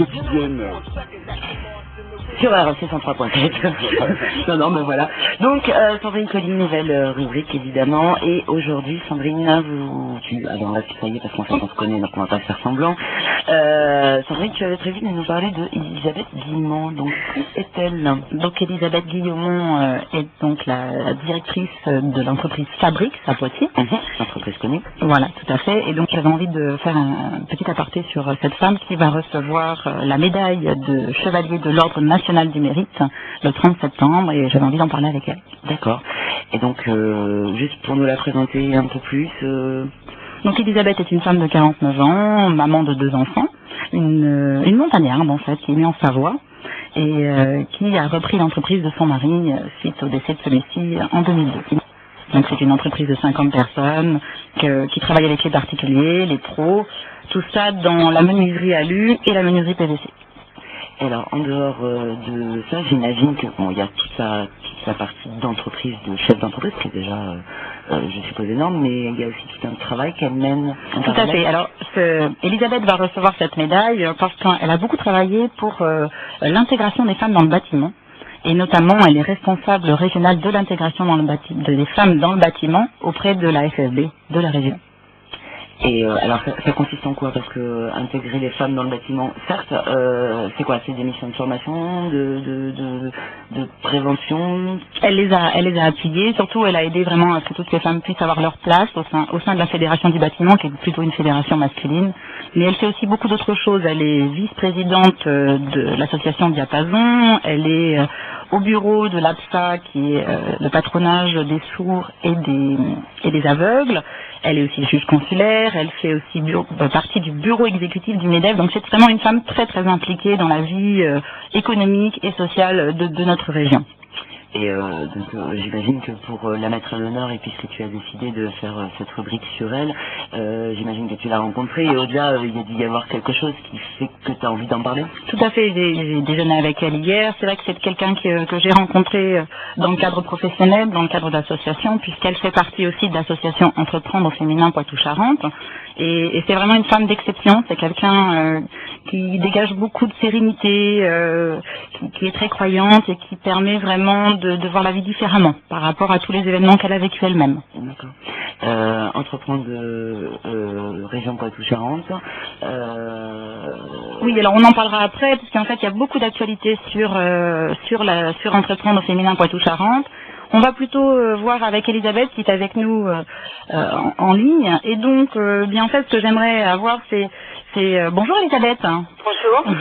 quotidienne. Sur RFC 103.7. non, mais voilà. Donc, Sandrine Colline, nouvelle rubrique, évidemment. Et aujourd'hui, Sandrine, alors là, ça y est, parce qu'en fait, on se connaît, donc on va pas faire semblant. Sandrine, tu avais prévu de nous parler de Elisabeth Guillemont. Donc, qui est-elle? Donc, Elisabeth Guillemont est donc la directrice de l'entreprise Fabrics à Poitiers. Entreprise connue. Voilà, tout à fait. Et donc, j'avais envie de faire un petit aparté sur cette femme qui va recevoir la médaille de chevalier de l'Ordre national du mérite le 30 septembre, et j'avais envie d'en parler avec elle. D'accord. Et donc, juste pour nous la présenter un peu plus... Donc, Elisabeth est une femme de 49 ans, maman de 2 enfants, une montagnarde, en fait, qui est née en Savoie, et qui a repris l'entreprise de son mari suite au décès de celui-ci en 2002. Donc c'est une entreprise de 50 personnes qui travaille avec les particuliers, les pros, tout ça dans la menuiserie alu et la menuiserie PVC. Et alors, en dehors de ça, j'imagine que il y a toute sa partie d'entreprise, de chef d'entreprise, qui est déjà, je suppose, énorme, mais il y a aussi tout un travail qu'elle mène. Tout à fait. Alors, Elisabeth va recevoir cette médaille parce qu'elle a beaucoup travaillé pour l'intégration des femmes dans le bâtiment. Et notamment, elle est responsable régionale de l'intégration des femmes dans le bâtiment auprès de la FFB de la région. Et alors, ça consiste en quoi? Parce que intégrer les femmes dans le bâtiment, certes, c'est quoi? C'est des missions de formation, de prévention? Elle les a appuyées. Surtout, elle a aidé vraiment à ce que toutes les femmes puissent avoir leur place au sein de la fédération du bâtiment, qui est plutôt une fédération masculine. Mais elle fait aussi beaucoup d'autres choses. Elle est vice-présidente de l'association Diapason. Elle est au bureau de l'APSA, qui est le patronage des sourds et des aveugles. Elle est aussi juge consulaire. Elle fait aussi partie du bureau exécutif du MEDEF. Donc c'est vraiment une femme très très impliquée dans la vie économique et sociale de notre région. Et donc j'imagine que pour la mettre à l'honneur, et puisque tu as décidé de faire cette rubrique sur elle, j'imagine que tu l'as rencontrée, et au-delà, il y a dû y avoir quelque chose qui fait que tu as envie d'en parler? Tout à fait, j'ai déjeuné avec elle hier. C'est vrai que c'est quelqu'un que j'ai rencontré dans le cadre professionnel, dans le cadre d'association, puisqu'elle fait partie aussi de l'association Entreprendre au féminin Poitou-Charentes. Et c'est vraiment une femme d'exception. C'est quelqu'un qui dégage beaucoup de sérénité, qui est très croyante et qui permet vraiment de voir la vie différemment par rapport à tous les événements qu'elle a vécu elle-même. D'accord. Entreprendre région Poitou-Charentes. Oui, alors on en parlera après, parce qu'en fait il y a beaucoup d'actualités sur Entreprendre au féminin Poitou-Charentes. On va plutôt voir avec Elisabeth qui est avec nous en ligne. Et donc, bien en fait, ce que j'aimerais avoir, c'est bonjour Elisabeth. Bonjour.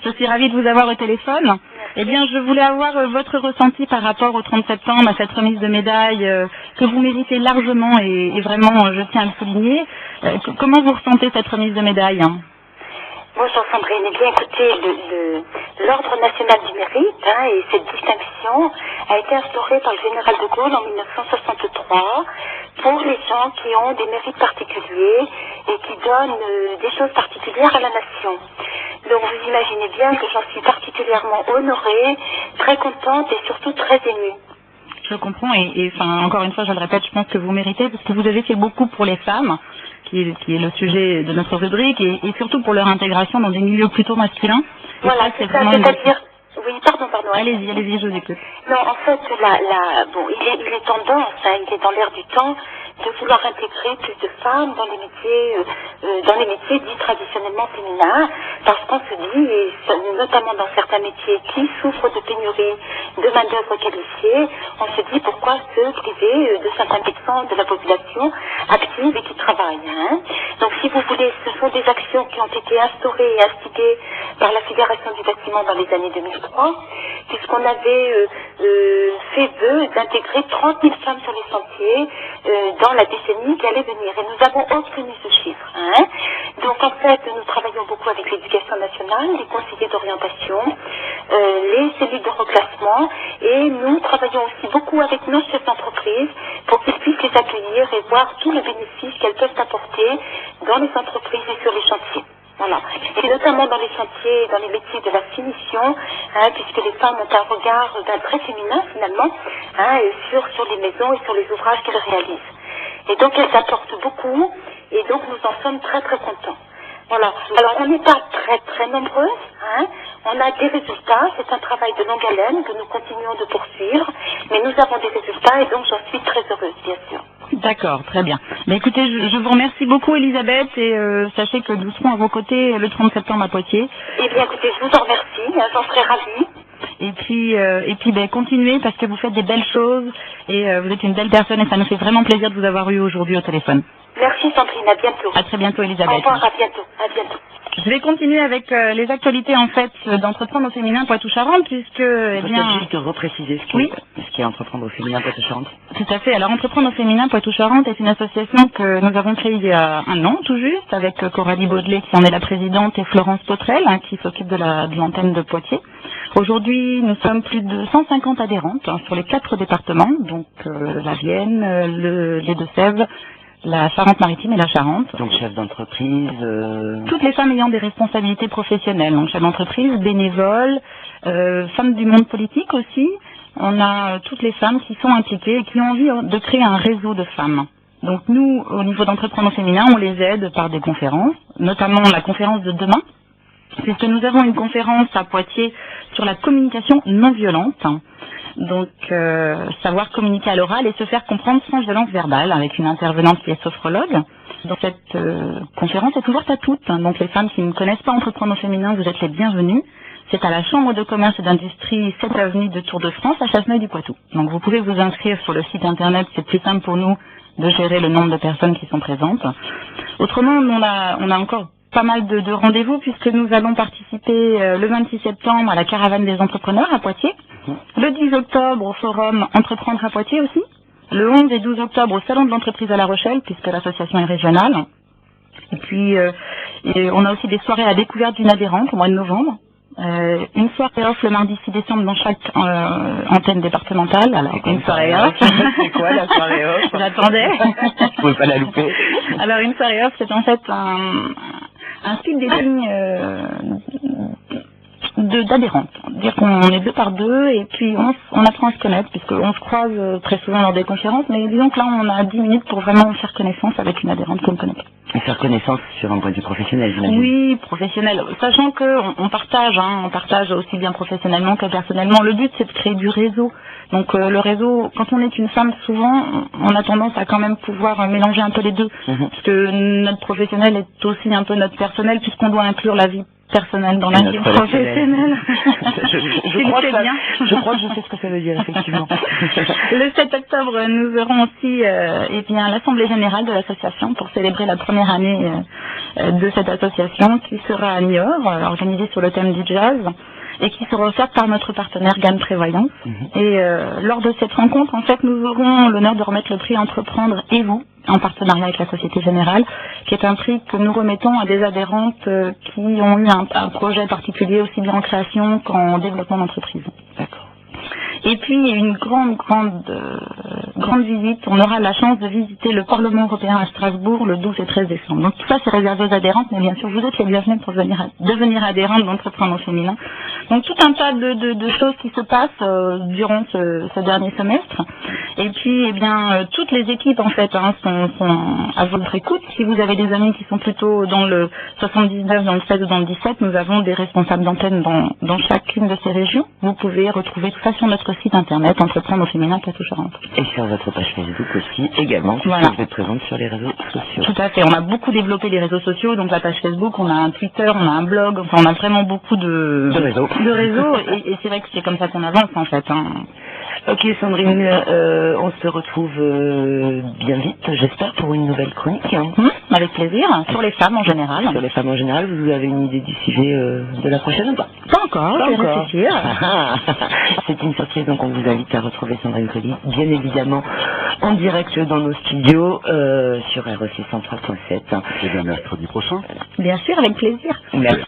Je suis ravie de vous avoir au téléphone. Eh bien, je voulais avoir votre ressenti par rapport au 30 septembre, à cette remise de médaille que vous méritez largement et vraiment, je tiens à le souligner. Comment vous ressentez cette remise de médaille? Bonjour Sandrine. Eh bien, écoutez, l'Ordre national du mérite et cette distinction a été instaurée par le général de Gaulle en 1963 pour les gens qui ont des mérites particuliers et qui donnent des choses particulières à la nation. Donc vous imaginez bien que j'en suis particulièrement honorée, très contente et surtout très émue. Je comprends et enfin, encore une fois, je le répète, je pense que vous méritez parce que vous avez fait beaucoup pour les femmes, qui est le sujet de notre rubrique, et surtout pour leur intégration dans des milieux plutôt masculins. Voilà, c'est ça, c'est-à-dire... Oui, pardon. Allez-y, je vous écoute. Non, en fait, il est tendance, il est dans l'air du temps de vouloir intégrer plus de femmes dans les métiers dits traditionnellement féminins, parce qu'on se dit, et notamment dans certains métiers qui souffrent de pénurie de main-d'œuvre qualifiée, on se dit pourquoi se priver de 50% de la population active et qui travaille. Donc si vous voulez, ce sont des actions qui ont été instaurées et instiguées par la Fédération du bâtiment dans les années 2003, puisqu'on avait fait vœu d'intégrer 30 000 femmes sur les chantiers dans la décennie qui allait venir. Et nous avons obtenu ce chiffre. Donc en fait, nous travaillons beaucoup avec l'éducation nationale, les conseillers d'orientation, les cellules de reclassement, et nous travaillons aussi beaucoup avec nos chefs d'entreprise pour qu'ils puissent les accueillir et voir tous les bénéfices qu'elles peuvent apporter dans les entreprises et sur les chantiers. Voilà. Et notamment dans les chantiers, dans les métiers de la finition, puisque les femmes ont un regard d'un trait féminin finalement, sur les maisons et sur les ouvrages qu'elles réalisent. Et donc elles apportent beaucoup, et donc nous en sommes très très contents. Voilà. Alors, on n'est pas très nombreuses, hein. On a des résultats. C'est un travail de longue haleine que nous continuons de poursuivre. Mais nous avons des résultats et donc j'en suis très heureuse, bien sûr. D'accord, très bien. Mais écoutez, je vous remercie beaucoup, Elisabeth, et sachez que nous serons à vos côtés le 30 septembre à Poitiers. Eh bien, écoutez, je vous en remercie. J'en serais ravie. Et puis, continuez parce que vous faites des belles choses et vous êtes une belle personne et ça nous fait vraiment plaisir de vous avoir eu aujourd'hui au téléphone. Merci, Sandrine. À bientôt. À très bientôt, Elisabeth. Au revoir. À bientôt. À bientôt. Je vais continuer avec les actualités en fait d'Entreprendre au féminin Poitou-Charentes puisque Peut-être juste repréciser ce qu'est Entreprendre au féminin Poitou-Charentes. Tout à fait. Alors Entreprendre au féminin Poitou-Charentes est une association que nous avons créée il y a un an tout juste avec Coralie Baudelet qui en est la présidente et Florence Potrel qui s'occupe de l'antenne de Poitiers. Aujourd'hui, nous sommes plus de 150 adhérentes sur les 4 départements, donc la Vienne, les Deux-Sèvres, la Charente-Maritime et la Charente. Donc chef d'entreprise. Toutes les femmes ayant des responsabilités professionnelles, donc chef d'entreprise, bénévoles, femmes du monde politique aussi. On a toutes les femmes qui sont impliquées et qui ont envie de créer un réseau de femmes. Donc nous, au niveau d'Entreprendre au féminin, on les aide par des conférences, notamment la conférence de demain, puisque nous avons une conférence à Poitiers sur la communication non violente. Donc, savoir communiquer à l'oral et se faire comprendre sans violence verbale, avec une intervenante qui est sophrologue. Donc, cette conférence est ouverte à toutes. Donc, les femmes qui ne connaissent pas Entreprendre au féminin, vous êtes les bienvenues. C'est à la Chambre de commerce et d'industrie 7 avenue de Tour de France, à Chasseneuil-du-Poitou. Donc, vous pouvez vous inscrire sur le site internet, c'est plus simple pour nous de gérer le nombre de personnes qui sont présentes. Autrement, on a encore pas mal de rendez-vous puisque nous allons participer le 26 septembre à la caravane des entrepreneurs à Poitiers, le 10 octobre au forum Entreprendre à Poitiers aussi, le 11 et 12 octobre au salon de l'entreprise à La Rochelle puisque l'association est régionale, et puis on a aussi des soirées à découverte d'une adhérente au mois de novembre, une soirée off le mardi 6 décembre dans chaque antenne départementale. Alors, une soirée off. C'est quoi la soirée off? J'attendais. Vous pouvez pas la louper. Alors, une soirée off, c'est en fait un speed dating d'adhérentes. C'est-à-dire qu'on est 2 par 2 et puis on apprend à se connaître puisqu'on se croise très souvent lors des conférences, mais disons que là on a 10 minutes pour vraiment faire connaissance avec une adhérente qu'on ne connaît pas. Et faire connaissance sur un point de vue professionnel, j'imagine. Oui, professionnel. Sachant que on partage aussi bien professionnellement que personnellement. Le but c'est de créer du réseau. Donc le réseau, quand on est une femme, souvent on a tendance à quand même pouvoir mélanger un peu les deux, parce que notre professionnel est aussi un peu notre personnel puisqu'on doit inclure la vie personnelle dans la vie professionnelle. Je crois que je sais ce que ça veut dire, effectivement. Le 7 octobre, nous aurons aussi l'Assemblée Générale de l'association pour célébrer la première année de cette association qui sera à Niort, organisée sur le thème du jazz et qui sera offerte par notre partenaire GAN Prévoyance. Et lors de cette rencontre, en fait, nous aurons l'honneur de remettre le prix Entreprendre et vous, en partenariat avec la Société Générale, qui est un prix que nous remettons à des adhérentes qui ont eu un projet particulier, aussi bien en création qu'en développement d'entreprise. D'accord. Et puis, une grande visite. On aura la chance de visiter le Parlement européen à Strasbourg le 12 et 13 décembre. Donc tout ça, c'est réservé aux adhérentes, mais bien sûr, vous êtes les bienvenus pour devenir adhérente d'Entreprendre au féminin. Donc tout un tas de choses qui se passent durant ce dernier semestre. Et puis, toutes les équipes, en fait, sont à votre écoute. Si vous avez des amis qui sont plutôt dans le 79, dans le 16 ou dans le 17, nous avons des responsables d'antenne dans chacune de ces régions. Vous pouvez retrouver tout ça sur notre site internet Entreprendre au féminin Poitou-Charentes. Et sur votre page Facebook aussi, également, voilà. Vous êtes présente sur les réseaux sociaux. Tout à fait, on a beaucoup développé les réseaux sociaux, donc la page Facebook, on a un Twitter, on a un blog, enfin on a vraiment beaucoup de réseaux. Et c'est vrai que c'est comme ça qu'on avance en fait. Ok Sandrine, on se retrouve bien vite, j'espère, pour une nouvelle chronique. Avec plaisir, sur les femmes en général. Sur les femmes en général, vous avez une idée du sujet de la prochaine ou pas? Pas encore, je vais réfléchir. C'est une surprise, donc on vous invite à retrouver Sandrine Colli, bien évidemment, en direct dans nos studios sur REC 103.7. Et bien mercredi prochain. Bien sûr, avec plaisir. Merci.